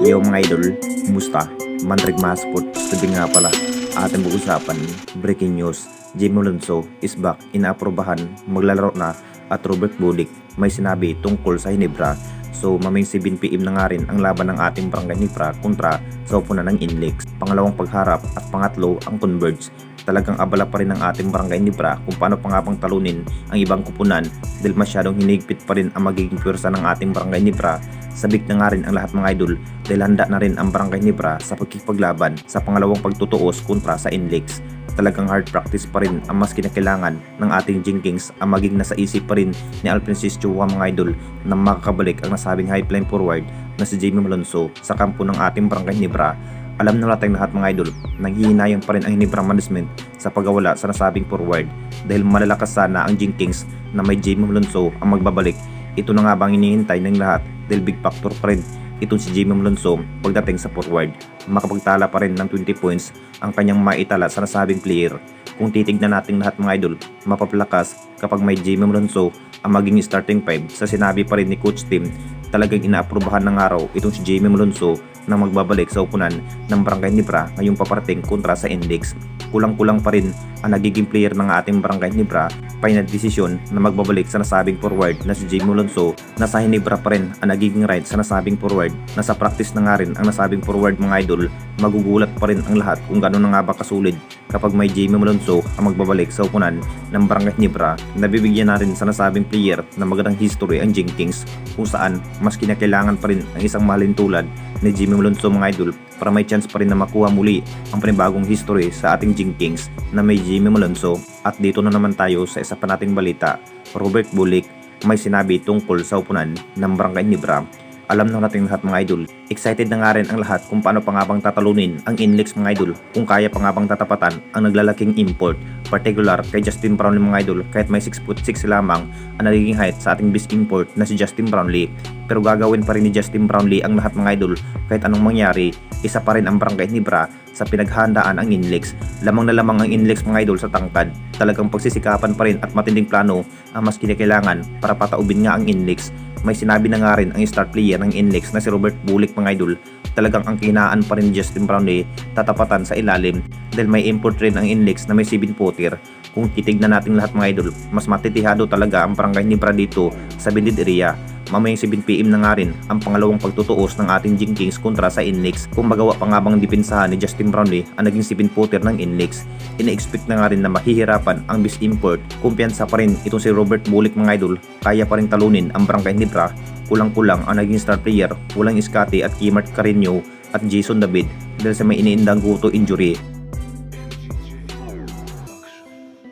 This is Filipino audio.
Yo mga idol, kumusta? Mandrig Masport, sabi nga pala, ating uusapan, breaking news, Jimmy Alonso is back, inaaprobahan, maglalaro na at Robert Bulik may sinabi tungkol sa Hinebra. So maming 7pm na nga rin ang laban ng ating Barangay Hinebra kontra sa upunan ng Inlex. Pangalawang pagharap at pangatlo ang Converge. Talagang abala pa rin ang ating Barangay Hinebra kung paano pa nga bang talunin ang ibang kupunan dahil masyadong hinigpit pa rin ang magiging pwersa ng ating Barangay Hinebra. Sabik na nga rin ang lahat mga idol dahil handa na rin ang Barangay Hinebra sa pagkikipaglaban sa pangalawang pagtutuos kontra sa Inlex. Talagang hard practice pa rin ang mas kinakailangan ng ating Jinkings ang maging nasa isip pa rin ni Alfredo Chua mga idol na makakabalik ang nasabing high flying forward na si Jamie Alonso sa kampo ng ating Barangay Hinebra. Alam na natin lahat mga idol, nanghihinayang pa rin ang Hinebra management sa pagawala sa nasabing forward dahil malalakas sana ang Jinkings na may Jamie Alonso ang magbabalik. Ito na nga bang hinihintay ng lahat dahil big factor pa rin itong si Jamie Alonso pagdating sa forward. Makapagtala pa rin ng 20 points ang kanyang maitala sa nasabing player. Kung titignan natin lahat mga idol, mapaplakas kapag may Jamie Alonso ang maging starting 5 sa sinabi pa rin ni Coach Tim. Talagang inaaprubahan ng araw itong si Jamie Alonso na magbabalik sa upunan ng Barangay Hinebra ngayong paparating kontra sa Index. Kulang-kulang pa rin ang nagiging player ng ating Barangay Hinebra final desisyon na magbabalik sa nasabing forward na si Jamie Alonso. Nasa Hinebra pa rin ang nagiging right sa nasabing forward. Nasa practice na nga rin ang nasabing forward mga idol. Magugulat pa rin ang lahat kung gano'n na nga ba kasulid kapag may Jamie Alonso ang magbabalik sa upunan ng Barangay Hinebra. Nabibigyan na rin sa nasabing player na magandang history ang Jinkings kung saan mas kinakailangan pa rin ang isang mahalin tulad ni Jamie Alonso mga idol para may chance pa rin na makuha muli ang panibagong history sa ating Jinkings na may Jamie Alonso. At dito na naman tayo sa isa pa nating balita. Robert Bulik may sinabi tungkol sa upunan ng Barangay Hinebra. Alam na natin lahat mga idol, excited na nga rin ang lahat kung paano pa nga bang tatalunin ang Inlex mga idol, kung kaya pa nga bang tatapatan ang naglalaking import, particular kay Justin Brownlee mga idol. Kahit may 6'6" lamang ang nagiging height sa ating best import na si Justin Brownlee, pero gagawin pa rin ni Justin Brownlee ang lahat mga idol. Kahit anong mangyari, isa pa rin ang Barangay Hinebra sa pinaghandaan ang Inlex. Lamang na lamang ang Inlex mga idol sa tangkad. Talagang pagsisikapan pa rin at matinding plano ang mas kinakailangan para pataubin nga ang Inlex. May sinabi na nga rin ang star player ng Inlex na si Robert Bulik mga idol. Talagang ang kahinaan pa rin ni Justin Brownlee tatapatan sa ilalim dahil may import rin ang Inlex na may 7-footer. Kung titignan natin lahat mga idol, mas matitihado talaga ang Barangay Hinebra dito sa Bended area. Mamayang 7pm na nga rin ang pangalawang pagtutuos ng ating Jinkings kontra sa Inlex. Kung magawa pa nga bang depensahan ni Justin Brownlee ang naging 7-footer ng Inlex, ina-expect na nga rin na mahihirapan ang best import. Kumpiyansa pa rin itong si Robert Bulik mga idol, kaya pa rin talunin ang Barangay Hinebra. Kulang-kulang ang naging star player, walang Scotty at Kimart Carreño at Jason David dahil sa may iniindang guto injury.